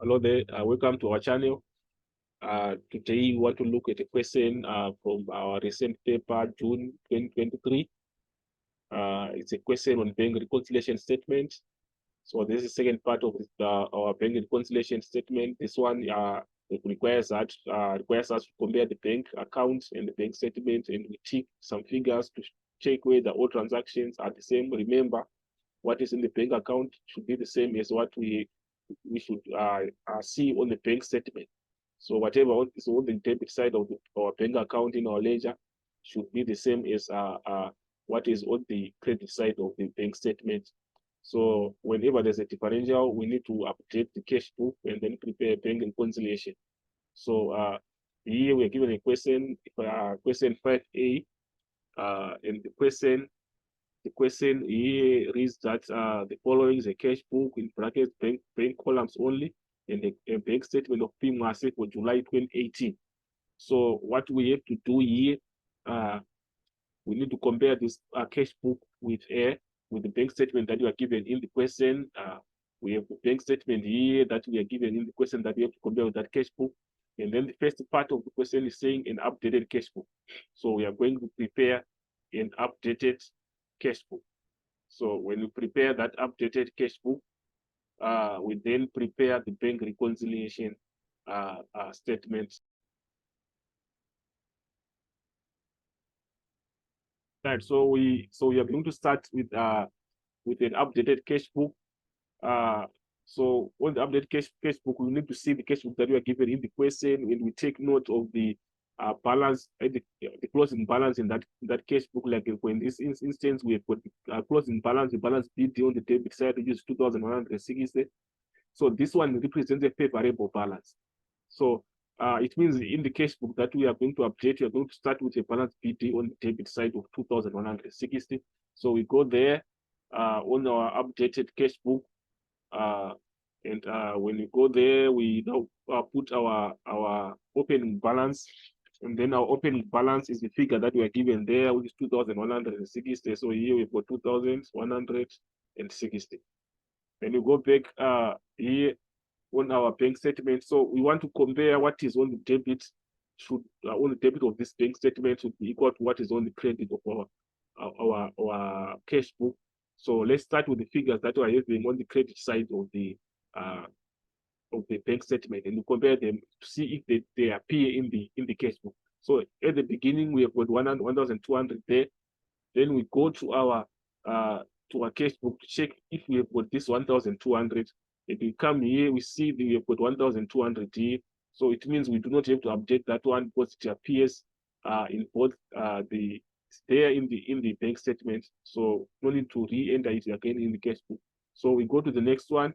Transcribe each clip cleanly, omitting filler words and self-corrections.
Hello there, welcome to our channel. Today we want to look at a question from our recent paper, June 2023. It's a question on bank reconciliation statement. So this is the second part of our bank reconciliation statement. This one it requires us to compare the bank account and the bank statement, and we tick some figures to check whether all transactions are the same. Remember, what is in the bank account should be the same as what we should see on the bank statement. So whatever is on the debit side of our bank account in our ledger should be the same as what is on the credit side of the bank statement. So whenever there's a differential, we need to update the cash book and then prepare bank reconciliation. So here we're given a question, question 5A, and the question here reads that the following is a cash book in brackets bank columns only, and a bank statement of PMASE for July 2018. So what we have to do here, we need to compare this cash book with the bank statement that you are given in the question. We have the bank statement here that we are given in the question that we have to compare with that cash book. And then the first part of the question is saying an updated cash book. So we are going to prepare an updated cash book. So when we prepare that updated cash book, we then prepare the bank reconciliation statement. Right. So we are going to start with an updated cash book. So on the updated cash book, we need to see the cash book that we are given in the question, and we take note of the balance, the closing balance in that cash book. Like in this instance, we have got closing balance, the balance BD on the debit side, which is 2,160. So this one represents a favorable balance. So it means in the cash book that we are going to update, we are going to start with a balance BD on the debit side of 2,160. So we go there on our updated cash book. And when we go there, we now put our opening balance, and then our opening balance is the figure that we are given there, which is 2,160. So here we've got 2,160. Then we go back here on our bank statement. So we want to compare what is on the debit on the debit of this bank statement should be equal to what is on the credit of our cash book. So let's start with the figures that are having on the credit side of the bank statement, and we compare them to see if they appear in the cash book. So at the beginning, we have got 1,200 there. Then we go to our cash book to check if we have got this 1,200. If we come here, we see that we have got 1,200 here. So it means we do not have to update that one because it appears in both there in the bank statement. So no need to re-enter it again in the cash book. So we go to the next one.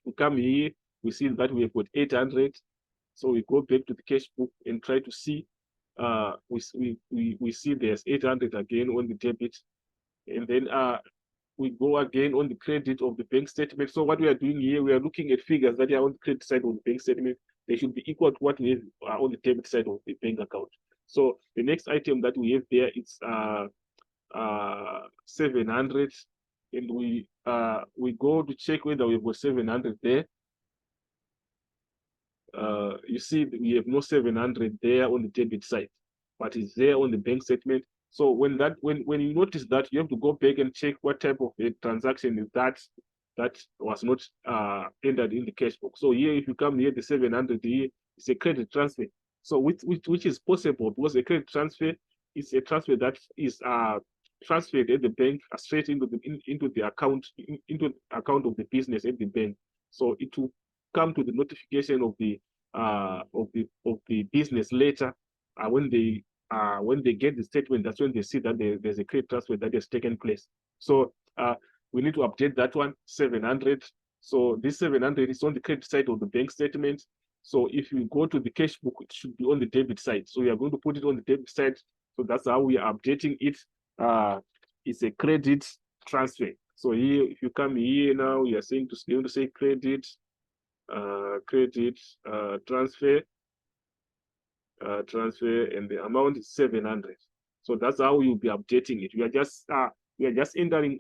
We come here, we see that we have got 800. So we go back to the cash book and try to see. We see there's 800 again on the debit, and then we go again on the credit of the bank statement. So what we are doing here, we are looking at figures that are on the credit side of the bank statement. They should be equal to what we have on the debit side of the bank account. So the next item that we have there is 700, and we go to check whether we've got 700 there. You see we have no 700 there on the debit side, but it's there on the bank statement. So when you notice that, you have to go back and check what type of a transaction is that was not entered in the cash book. So here, if you come here, the 700 here is a credit transfer. So which is possible because a credit transfer is a transfer that is transferred at the bank straight into the account of the business at the bank. So it will come to the notification of the business later when they get the statement. That's when they see that there's a credit transfer that has taken place. So we need to update that one, 700. So this 700 is on the credit side of the bank statement. So if you go to the cash book, it should be on the debit side. So we are going to put it on the debit side. So that's how we are updating it. It's a credit transfer. So here, if you come here now, you are saying to say credit transfer, and the amount is 700. So that's how you'll be updating it. We are just entering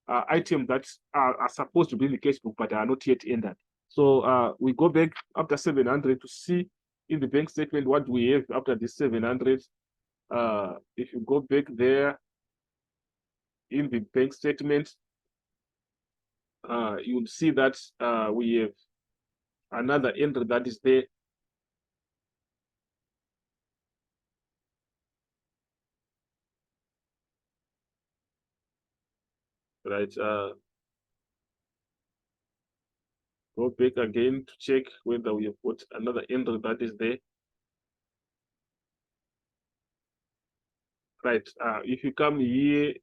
items that are supposed to be in the cash book but are not yet entered. So we go back after 700 to see in the bank statement what we have after this 700. If you go back there in the bank statement, you'll see that we have another entry that is there. Right. Go back again to check whether we have got another entry that is there. Right. If you come here,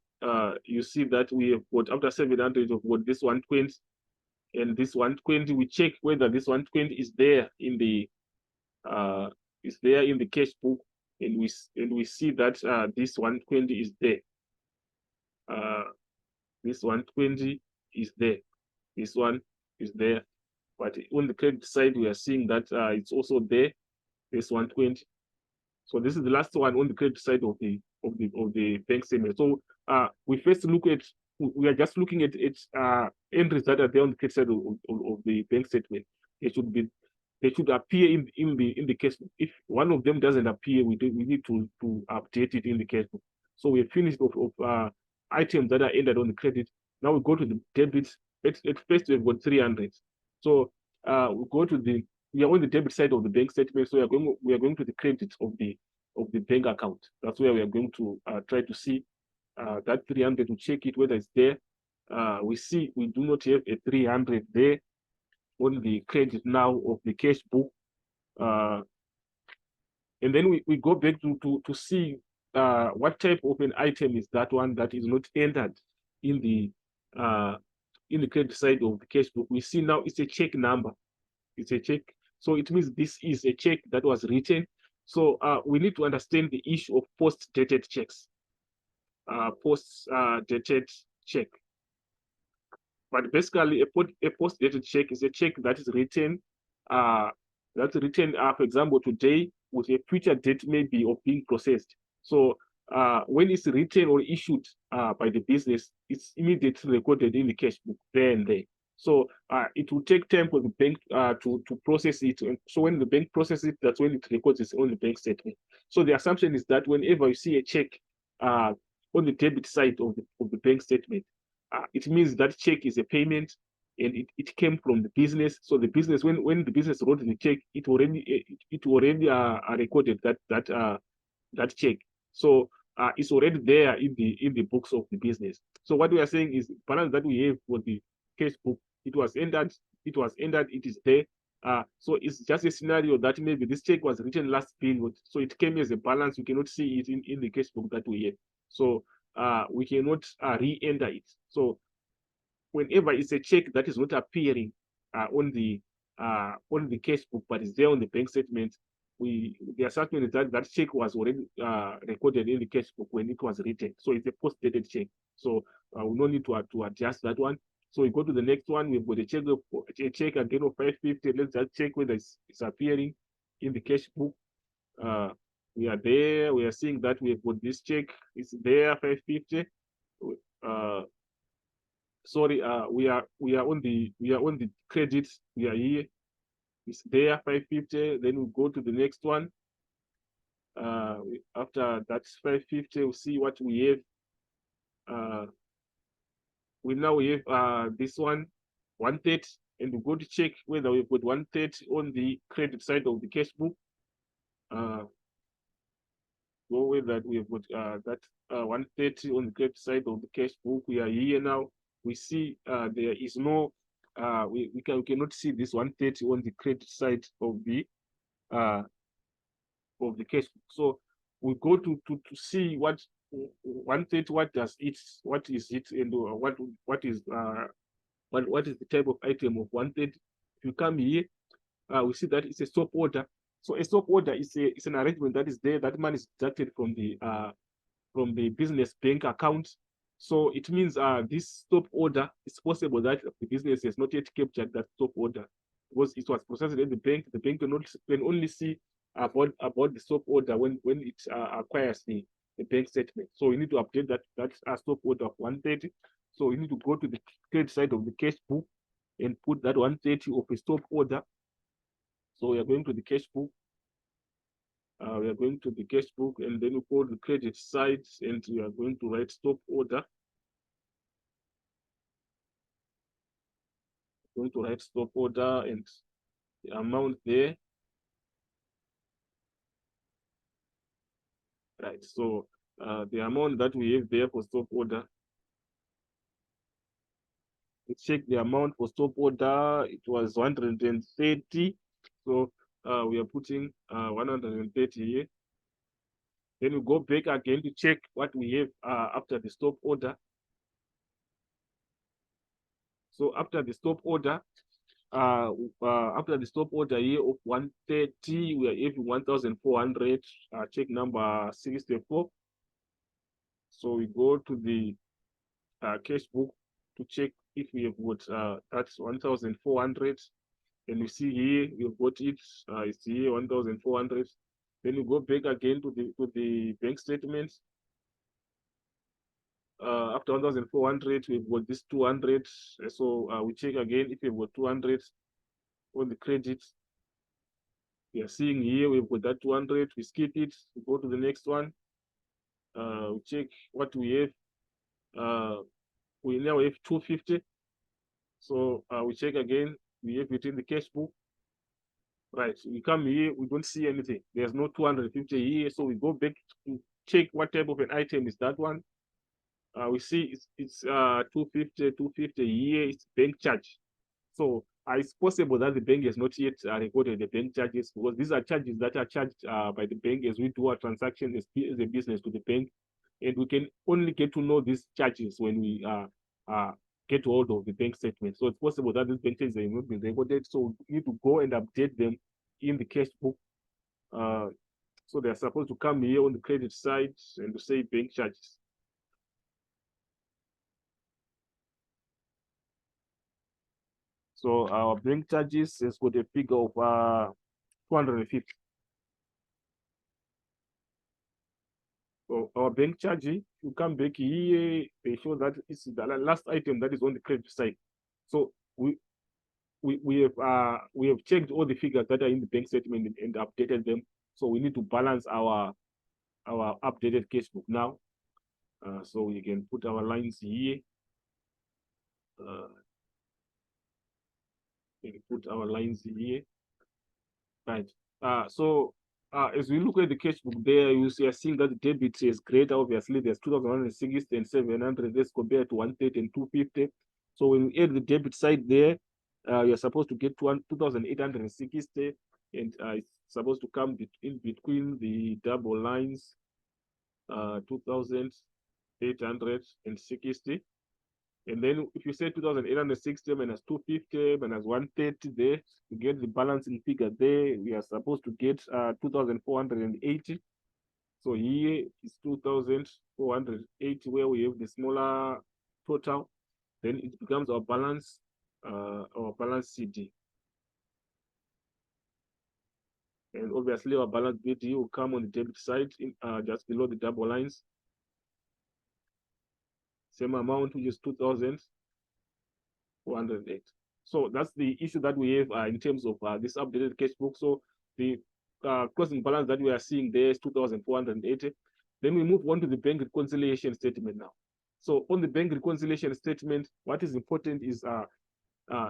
you see that we have got after 700, we've got this 120 and this 120. We check whether this 120 is there in the cash book, and we see that this 120 is there. This 120 is there. This one is there. But on the credit side, we are seeing that it's also there. This 120. So this is the last one on the credit side of the bank statement. So we first look at, we are just looking at entries that are there on the credit side of the bank statement. They should appear in the cash book. If one of them doesn't appear, we need to update it in the cash book. So we finished of items that are entered on the credit. Now we go to the debit. At first we've got 300. So we go to we are on the debit side of the bank statement. So we are going to the credit of the bank account. That's where we are going to try to see that 300 to check it whether it's there. We see we do not have a 300 there on the credit now of the cash book. And then we go back to see what type of an item is that one that is not entered in the credit side of the cash book. We see now it's a check number. It's a check. So it means this is a check that was written. So we need to understand the issue of post-dated checks. Post-dated check. But basically, a post-dated check is a check that is written, for example, today with a future date maybe of being processed. So when it's written or issued by the business, it's immediately recorded in the cash book there and there. So it will take time for the bank to process it. And so when the bank processes it, that's when it records its own bank statement. So the assumption is that whenever you see a check on the debit side of the bank statement, it means that check is a payment and it came from the business. So the business, when the business wrote the check, it already recorded that check. So it's already there in the books of the business. So what we are saying is balance that we have for the cash book, it was entered, it is there. So it's just a scenario that maybe this check was written last period, so it came as a balance. You cannot see it in the cash book that we have. So we cannot re-enter it. So whenever it's a check that is not appearing on the cash book but is there on the bank statement, the assumption is that check was already recorded in the cash book when it was written. So it's a post-dated check. So we no need to adjust that one. So we go to the next one. We've got a check again of 550. Let's just check whether it's appearing in the cash book. We are there. We are seeing that we've got this check. It's there, 550. Sorry, we are on the credits. We are here. It's there, 550. Then we go to the next one. After that's 550, we'll see what we have. We have this one, 130, and we go to check whether we've got 130 on the credit side of the cash book. Go with that, we have got that 130 on the credit side of the cash book. We are here now. We see there is no, we cannot see this 130 on the credit side of the cash book. So we go to see what 130, what is it, and what is the type of item of 130. If you come here, we see that it's a stop order. So a stop order is an arrangement that is there. That money is deducted from the business bank account. So it means this stop order, it's possible that the business has not yet captured that stop order because it was processed at the bank. The bank can only see about the stop order when it acquires the bank statement. So we need to update that stop order of 130. So we need to go to the credit side of the cash book. and put that 130 of a stop order. So we are going to the cash book. We are going to the cash book, and then we go to the credit side, and we are going to write stop order. Going to write stop order and the amount there. Right. So the amount that we have there for stop order. We check the amount for stop order. It was 130. So we are putting 130 here. Then we go back again to check what we have after the stop order. So after the stop order, after the stop order here of 130, we are having 1,400. Check number 64. So we go to the cash book to check if we have got that's 1,400. And you see here we've got it. It's here 1,400. Then you go back again to the bank statement. After 1,400, we've got this 200. So we check again if we've got 200 on the credit. We are seeing here we've got that 200. We skip it. We go to the next one. We check what we have. We now have 250. So we check again. We have it in the cash book. Right. We come here. We don't see anything. There's no 250 here. So we go back to check what type of an item is that one. We see it's 250 here. It's bank charge. So it's possible that the bank has not yet recorded the bank charges, because these are charges that are charged by the bank as we do our transaction as a business to the bank, and we can only get to know these charges when we get hold of the bank statement. So it's possible that these bank charges have not been recorded. So we need to go and update them in the cash book. So they're supposed to come here on the credit side and to say bank charges. So our bank charges has got a figure of 250. So our bank charge, you come back here, they show that it's the last item that is on the credit side. So we have checked all the figures that are in the bank statement and updated them. So we need to balance our updated cash book now. So we can put our lines here. We can put our lines here. Right. So as we look at the cash book there, you see, seeing that the debit is greater. Obviously, there's 2,160 and 700 as compared to 130 and 250. So when we add the debit side there, you're supposed to get 2,860, and it's supposed to come in between the double lines, 2,860. And then if you say 2,860 minus 250 minus 130 there, you get the balancing figure there. We are supposed to get 2,480. So here is 2,480 where we have the smaller total. Then it becomes our balance CD. And obviously our balance BD will come on the debit side in, just below the double lines. Same amount, which is 2,408. So that's the issue that we have in terms of this updated cash book. So the closing balance that we are seeing there is 2,480. Then we move on to the bank reconciliation statement now. So on the bank reconciliation statement, what is important is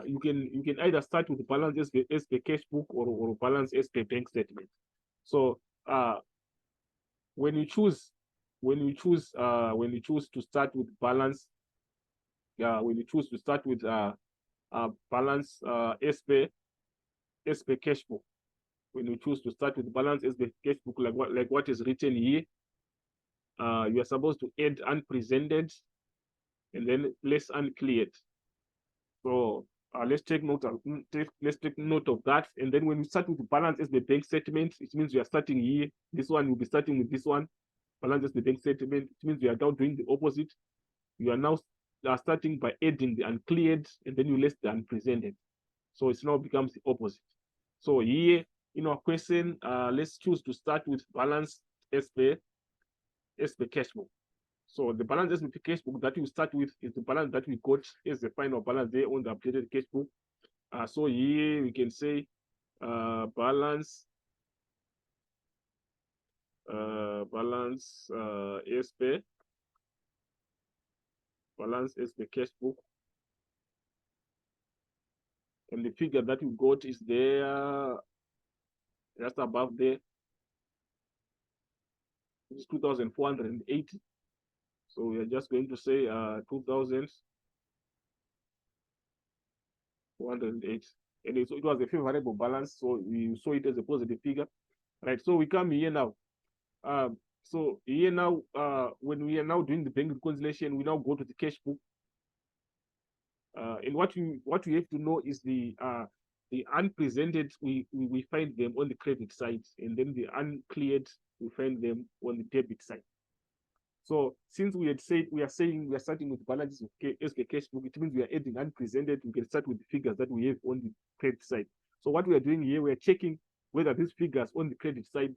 you can either start with the balance as per cash book or balance as per bank statement. So when you choose to start with balance, when you choose to start with balance as per cash book, when you choose to start with balance as per cash book, like what is written here, you are supposed to add unpresented and then place uncleared. So let's take note of that. And then when you start with the balance as the bank statement, it means you are starting here. This one will be starting with this one. Balance as the bank statement. It means you are now doing the opposite. You are now starting by adding the uncleared, and then you list the unpresented. So it now becomes the opposite. So here in our question, let's choose to start with balance as per cash book. So the balance SBP cash book that you start with is the balance that we got as the final balance there on the updated cash book. So here we can say balance as per cash book, and the figure that we got is there just above there. It's 2,480. So we are just going to say 2,408, and it was a favorable balance, so we saw it as a positive figure, right? So we come here now. So here now, when we are now doing the bank reconciliation, we now go to the cash book. And what we have to know is the unpresented, we find them on the credit side, and then the uncleared, we find them on the debit side. So since we had said we are starting with balances of SK cash book, it means we are adding unpresented. We can start with the figures that we have on the credit side. So what we are doing here, we are checking whether these figures on the credit side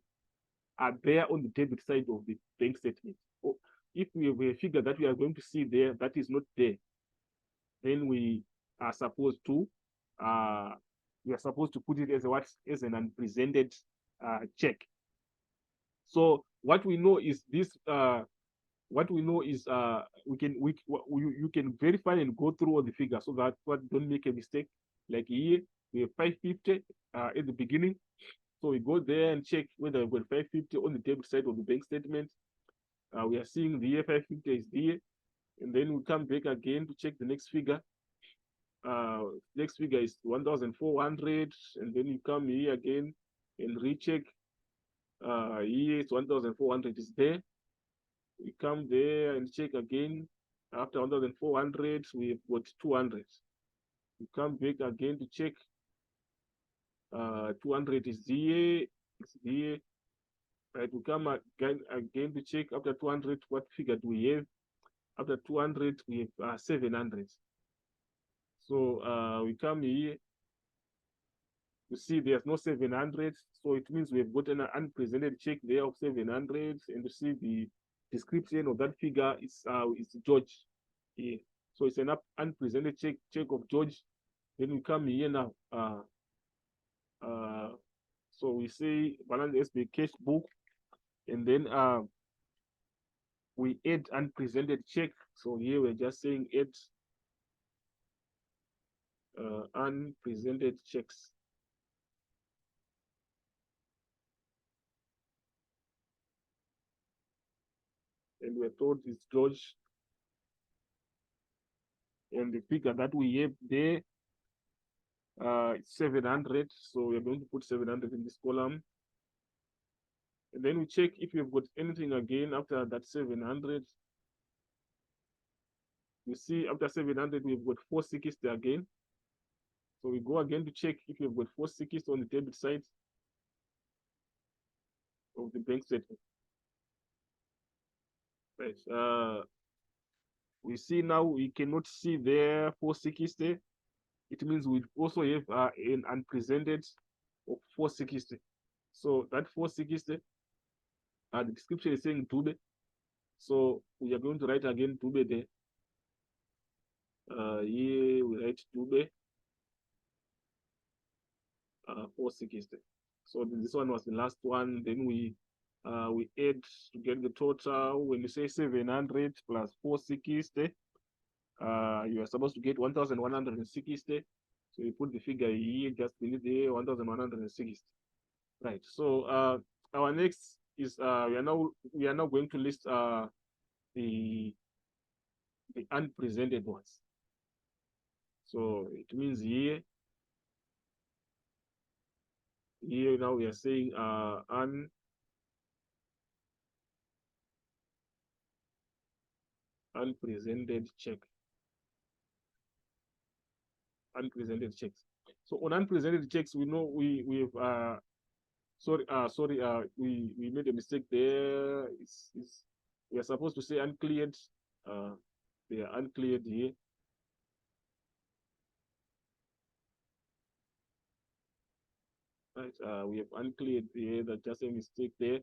are there on the debit side of the bank statement. Or if we have a figure that we are going to see there that is not there, then we are supposed to put it as as an unpresented check. So what we know is this. You can verify and go through all the figures so that don't make a mistake. Like here we have 550 at the beginning, so we go there and check whether we've got 550 on the debit side of the bank statement. We are seeing the 550 is there, and then we come back again to check the next figure. Next figure is 1,400, and then you come here again and recheck. Here it's 1,400 is there. We come there and check again. After 1,400, we've got 200. We come back again to check. 200 is here. It's here. Right, we come again to check after 200 what figure do we have. After 200, we have 700. So we come here. You see there's no 700, so it means we have got an unpresented check there of 700, and you see the description of that figure is George. Yeah. So it's an unpresented check of George. Then we come here now. So we say balance SB cash book, and then we add unpresented check. So here we're just saying add unpresented checks. And we're told it's George. And the figure that we have there, it's 700. So we're going to put 700 in this column. And then we check if you've got anything again after that 700. You see after 700, we've got 460 again. So we go again to check if you've got 460 on the debit side of the bank statement. Right. We see now we cannot see there 460. It means we also have an unpresented of 460. So that 460, the description is saying Dube. So we are going to write again Dube there. Here we write Dube 460. So this one was the last one. Then we add to get the total. When you say 700 plus 460, you are supposed to get 1,160. So you put the figure here just beneath the 1,160. Right. So our next is we are now going to list the unpresented ones. So it means here now we are saying unpresented check. Unpresented checks. So on unpresented checks, we know we have we made a mistake there. We are supposed to say uncleared. They are uncleared here. Right. We have uncleared here. That's just a mistake there.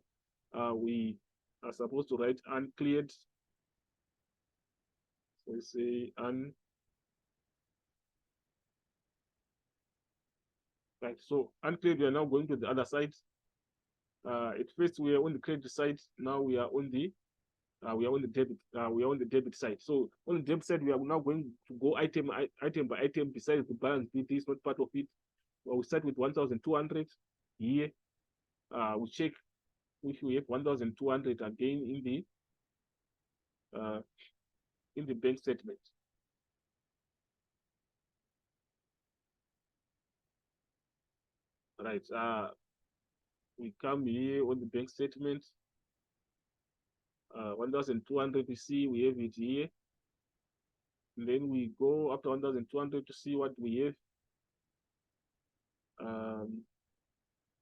We are supposed to write uncleared We say right. So uncleared, we are now going to the other side. At first we are on the credit side. Now we are on the debit. We are on the debit side. So on the debit side, we are now going to go item by item. Besides the balance BT is not part of it. Well, we start with 1,200 here. We check if we have 1,200 again in the bank statement. Right. We come here on the bank statement. 1,200 we see we have it here. And then we go after 1,200 to see what we have.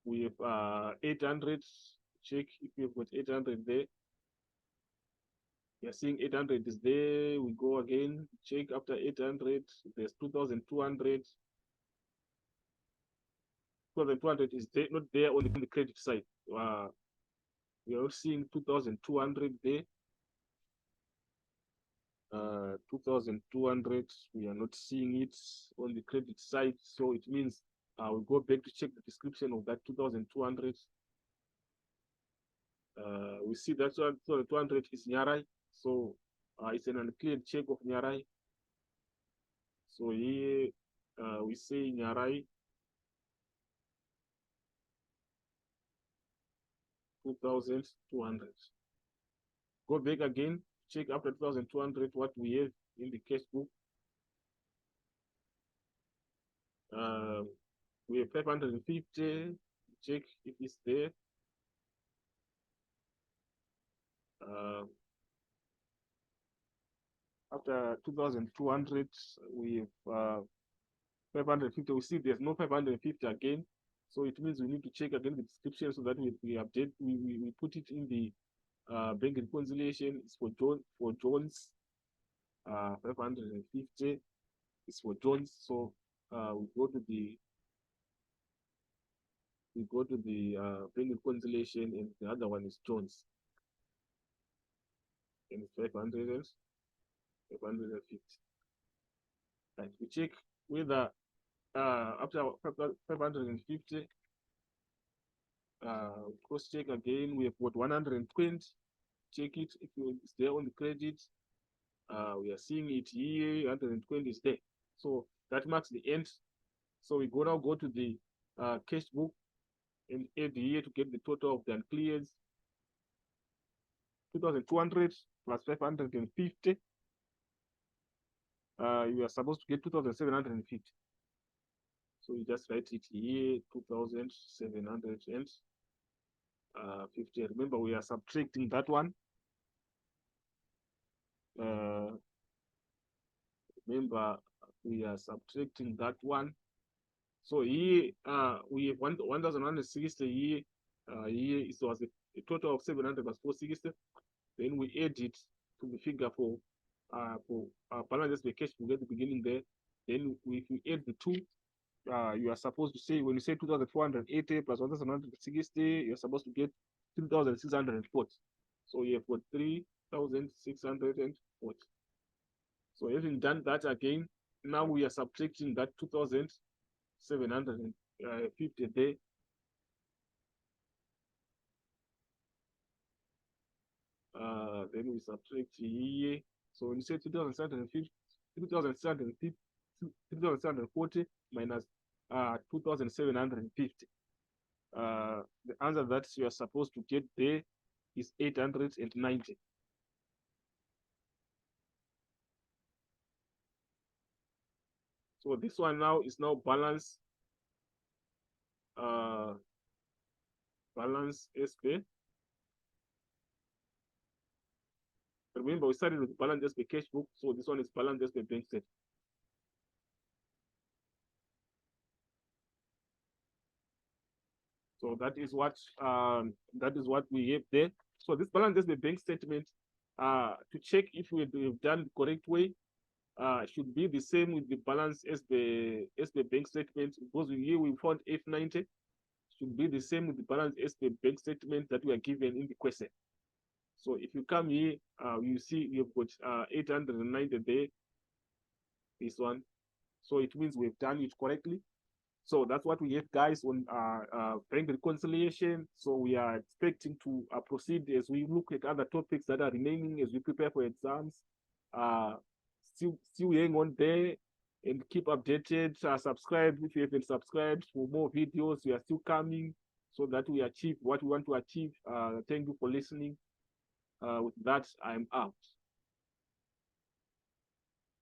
We have 800. Check if we've got 800 there. We are seeing 800 is there. We go again, check after 800. There's 2,200. 2,200 is there, not there on the credit side. We are not seeing 2,200 there. 2,200, we are not seeing it on the credit side. So it means we go back to check the description of that 2,200. We see that 2,200 is Nyarai. So it's an uncleared check of Nyarai. So here we say Nyarai 2,200. Go back again, check after 2,200 what we have in the cash book. We have 550. Check if it's there. After 2,200, we have 550. We see there's no 550 again. So it means we need to check again the description so that we update, we put it in the bank reconciliation. It's for Jones. 550 is for Jones. So we go to the bank reconciliation, and the other one is Jones. And it's 550. Right. We check whether after 550, cross check again. We have got 120. Check it if it's there on the credit. We are seeing it here. 120 is there. So that marks the end. So we now go to the cash book and add here to get the total of the uncleared. 2,200 plus 550. You are supposed to get 2,750. So you just write it here, 2,750. Remember, we are subtracting that one. Remember, we are subtracting that one. So here we have 1,160 here. Here it was a total of 700 plus 460. Then we add it to the figure for balance the cash book at the beginning there. Then if we add the two, you are supposed to say, when you say 2,480 plus 1,160, you're supposed to get 3,640. So you have got 3,640. So having done that again, now we are subtracting that 2,750 there. Then we subtract here. So when you say 2,750, 3,740 minus 2,750. The answer that you are supposed to get there is 890. So this one now is now balance SP. Remember, we started with balance SP cash book, so this one is balance SP bank statement. So that is what we have there. So this balance SP bank statement, to check if we've done the correct way, should be the same with the balance as the bank statement, because here we found F90 should be the same with the balance as the bank statement that we are given in the question. So if you come here, you see we've got 890 there, this one. So it means we've done it correctly. So that's what we have, guys, on bank reconciliation. So we are expecting to proceed as we look at other topics that are remaining as we prepare for exams. Still hang on there and keep updated. Subscribe if you haven't subscribed for more videos. We are still coming so that we achieve what we want to achieve. Thank you for listening. With that, I'm out.